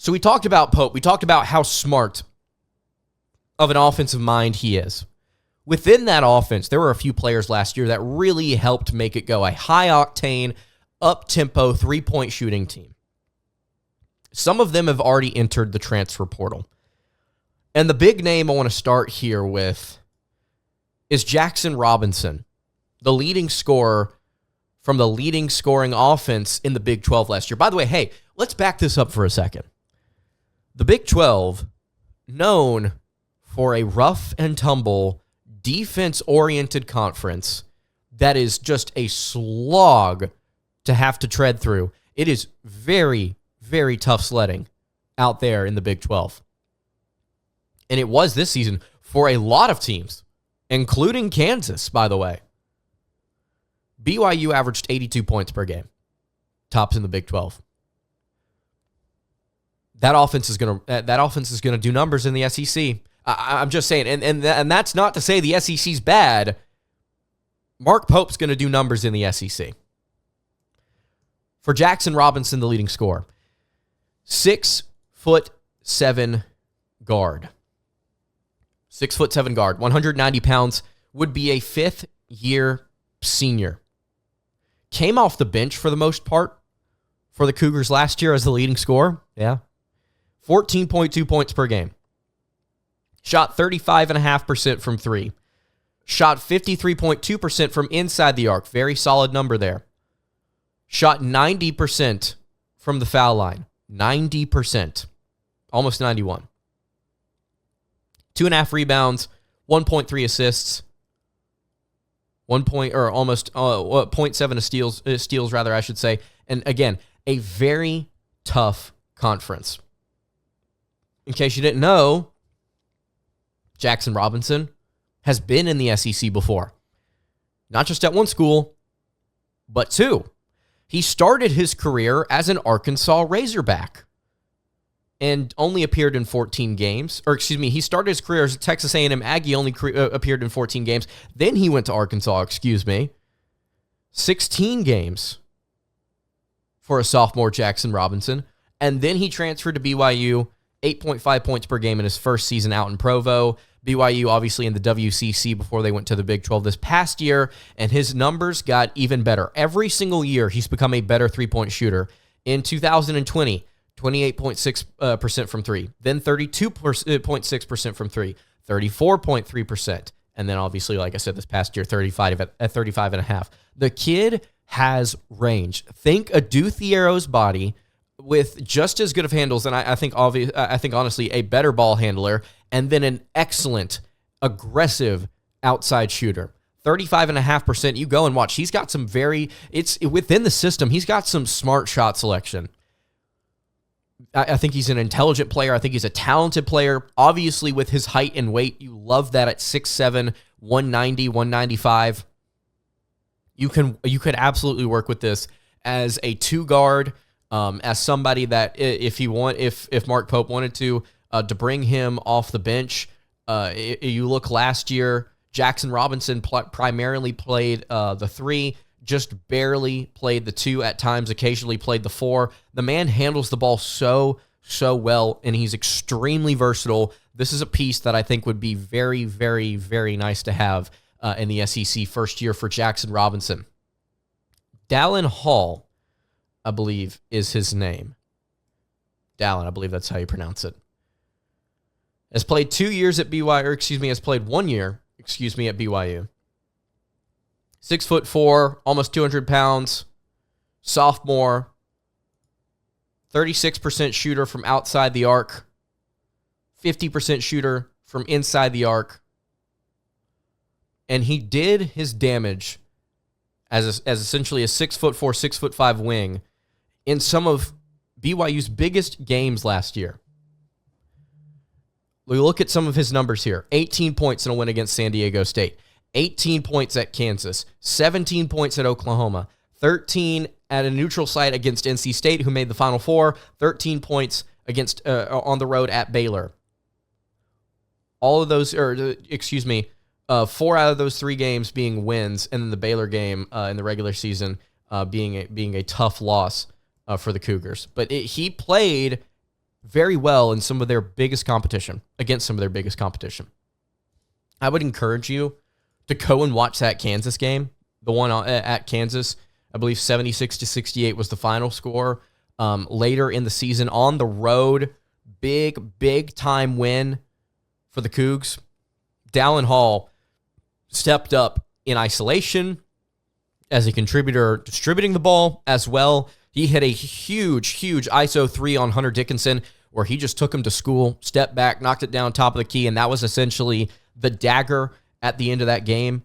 So we talked about Pope. We talked about how smart of an offensive mind he is. Within that offense, there were a few players last year that really helped make it go. A high-octane, up-tempo, three-point shooting team. Some of them have already entered the transfer portal. And the big name I want to start here with is Jaxson Robinson, the leading scorer from the leading scoring offense in the Big 12 last year. By the way, hey, let's back this up for a second. The Big 12, known for a rough and tumble, defense-oriented conference that is just a slog to have to tread through. It is very, very tough sledding out there in the Big 12. And it was this season for a lot of teams, including Kansas, by the way. BYU averaged 82 points per game, tops in the Big 12. That offense is gonna do numbers in the SEC. I'm just saying, and that's not to say the SEC's bad. Mark Pope's going to do numbers in the SEC. For Jaxson Robinson, the leading scorer, 6'7" guard. 6'7" guard, 190 pounds, would be a fifth-year senior. Came off the bench for the most part for the Cougars last year as the leading scorer. Yeah. 14.2 points per game. Shot 35.5% from three. Shot 53.2% from inside the arc. Very solid number there. Shot 90% from the foul line. 90%. Almost 91. 2.5 rebounds, 1.3 assists, 0.7 steals rather, I should say. And again, a very tough conference. In case you didn't know, Jaxson Robinson has been in the SEC before. Not just at one school, but two. He started his career as an Arkansas Razorback and only appeared in 14 games. He started his career as a Texas A&M Aggie, only appeared in 14 games. Then he went to Arkansas, 16 games for a sophomore Jaxson Robinson. And then he transferred to BYU, 8.5 points per game in his first season out in Provo. BYU obviously in the WCC before they went to the Big 12 this past year, and his numbers got even better. Every single year, he's become a better three-point shooter. In 2020, 28.6% from three, then 32.6% from three, 34.3%, and then obviously, like I said, this past year, 35.5. The kid has range. Think a Duthiero's body with just as good of handles, and I think honestly a better ball handler, and then an excellent, aggressive outside shooter. 35.5%. You go and watch. He's got some it's within the system. He's got some smart shot selection. I think he's an intelligent player. I think he's a talented player. Obviously, with his height and weight, you love that at 6'7", 190, 195. You could absolutely work with this as a two guard. As somebody that if Mark Pope wanted to bring him off the bench, you look last year, Jaxson Robinson primarily played the three, just barely played the two at times, occasionally played the four. The man handles the ball so well, and he's extremely versatile. This is a piece that I think would be very, very, very nice to have in the SEC first year for Jaxson Robinson. Dallin Hall, I believe, is his name. Dallin, I believe that's how you pronounce it. Has played 2 years at BYU, has played 1 year, at BYU. 6'4", almost 200 pounds, sophomore, 36% shooter from outside the arc, 50% shooter from inside the arc. And he did his damage as essentially a 6'4", 6'5" wing in some of BYU's biggest games last year. We look at some of his numbers here. 18 points in a win against San Diego State. 18 points at Kansas. 17 points at Oklahoma. 13 at a neutral site against NC State, who made the Final Four. 13 points against on the road at Baylor. All of those, 4 out of those 3 games being wins, and then the Baylor game in the regular season being a tough loss for the Cougars. But he played very well in some of their biggest competition, against some of their biggest competition. I would encourage you to go and watch that Kansas game, the one at Kansas. I believe 76-68 was the final score. Later in the season, on the road, big time win for the Cougs. Dallin Hall stepped up in isolation as a contributor, distributing the ball as well. He hit a huge ISO 3 on Hunter Dickinson, where he just took him to school, stepped back, knocked it down top of the key, and that was essentially the dagger at the end of that game.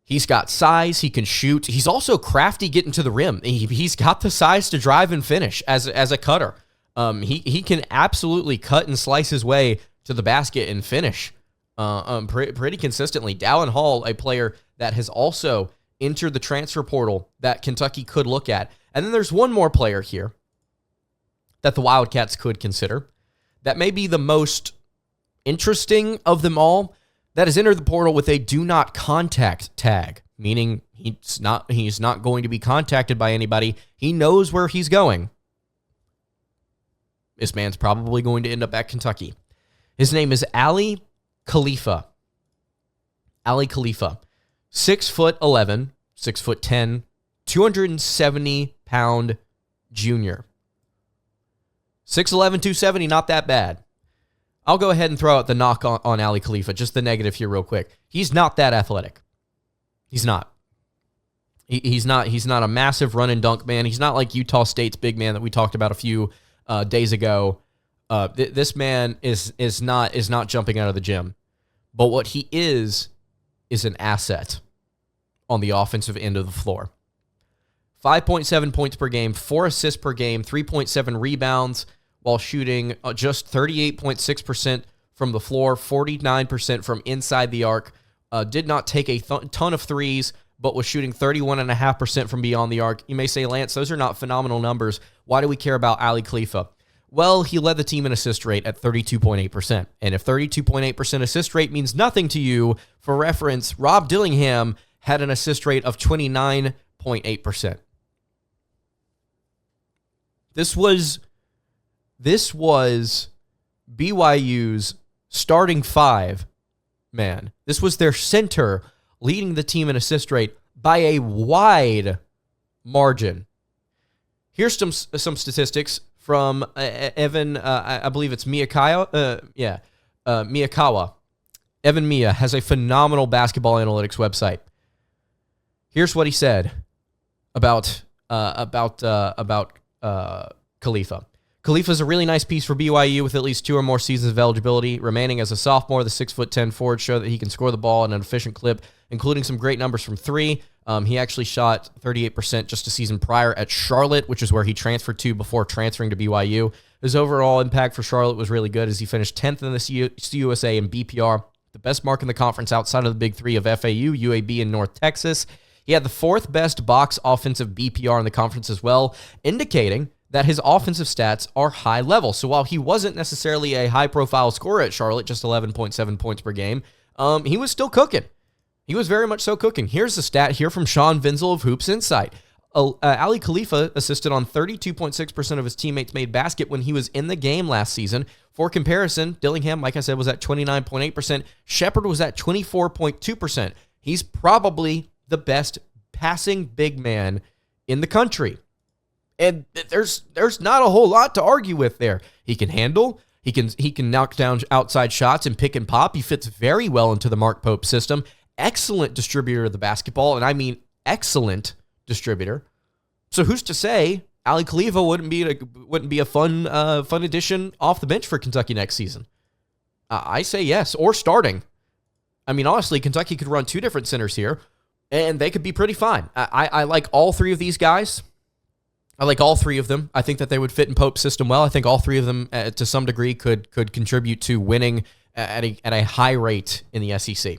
He's got size. He can shoot. He's also crafty getting to the rim. He's got the size to drive and finish as a cutter. He can absolutely cut and slice his way to the basket and finish pretty consistently. Dallin Hall, a player that has also entered the transfer portal that Kentucky could look at. And then there's one more player here that the Wildcats could consider that may be the most interesting of them all, that has entered the portal with a do not contact tag, meaning he's not going to be contacted by anybody. He knows where he's going. This man's probably going to end up at Kentucky. His name is Aly Khalifa. Aly Khalifa. 6'11", 6'10", 270-pound junior. 6'11", 270, not that bad. I'll go ahead and throw out the knock on Aly Khalifa, just the negative here real quick. He's not that athletic. He's not. He's not a massive run and dunk man. He's not like Utah State's big man that we talked about a few days ago. This man is not jumping out of the gym. But what he is an asset on the offensive end of the floor. 5.7 points per game, 4 assists per game, 3.7 rebounds, while shooting just 38.6% from the floor, 49% from inside the arc. Did not take a ton of threes, but was shooting 31.5% from beyond the arc. You may say, Lance, those are not phenomenal numbers. Why do we care about Aly Khalifa? Well, he led the team in assist rate at 32.8%. And if 32.8% assist rate means nothing to you, for reference, Rob Dillingham had an assist rate of 29.8%. This was BYU's starting five, man. This was their center leading the team in assist rate by a wide margin. Here's some statistics from Evan, I believe it's Miyakawa. Miyakawa. Evan Mia has a phenomenal basketball analytics website. Here's what he said about Khalifa. Khalifa's a really nice piece for BYU with at least 2 or more seasons of eligibility. Remaining as a sophomore, the 6'10" forward show that he can score the ball at an efficient clip, including some great numbers from 3. He actually shot 38% just a season prior at Charlotte, which is where he transferred to before transferring to BYU. His overall impact for Charlotte was really good as he finished 10th in the CUSA and BPR, the best mark in the conference outside of the big 3 of FAU, UAB, and North Texas. He had the 4th best box offensive BPR in the conference as well, indicating that his offensive stats are high level. So while he wasn't necessarily a high-profile scorer at Charlotte, just 11.7 points per game, he was still cooking. He was very much so cooking. Here's the stat here from Sean Vinzel of Hoops Insight. Aly Khalifa assisted on 32.6% of his teammates' made basket when he was in the game last season. For comparison, Dillingham, like I said, was at 29.8%. Shepard was at 24.2%. He's probably the best passing big man in the country. And there's not a whole lot to argue with there. He can handle. He can knock down outside shots and pick and pop. He fits very well into the Mark Pope system. Excellent distributor of the basketball, and I mean excellent distributor. So who's to say Aly Khalifa wouldn't be a fun addition off the bench for Kentucky next season? I say yes, or starting. I mean, honestly, Kentucky could run 2 different centers here, and they could be pretty fine. I like all 3 of these guys. I like all 3 of them. I think that they would fit in Pope's system well. I think all 3 of them, to some degree, could contribute to winning at a high rate in the SEC.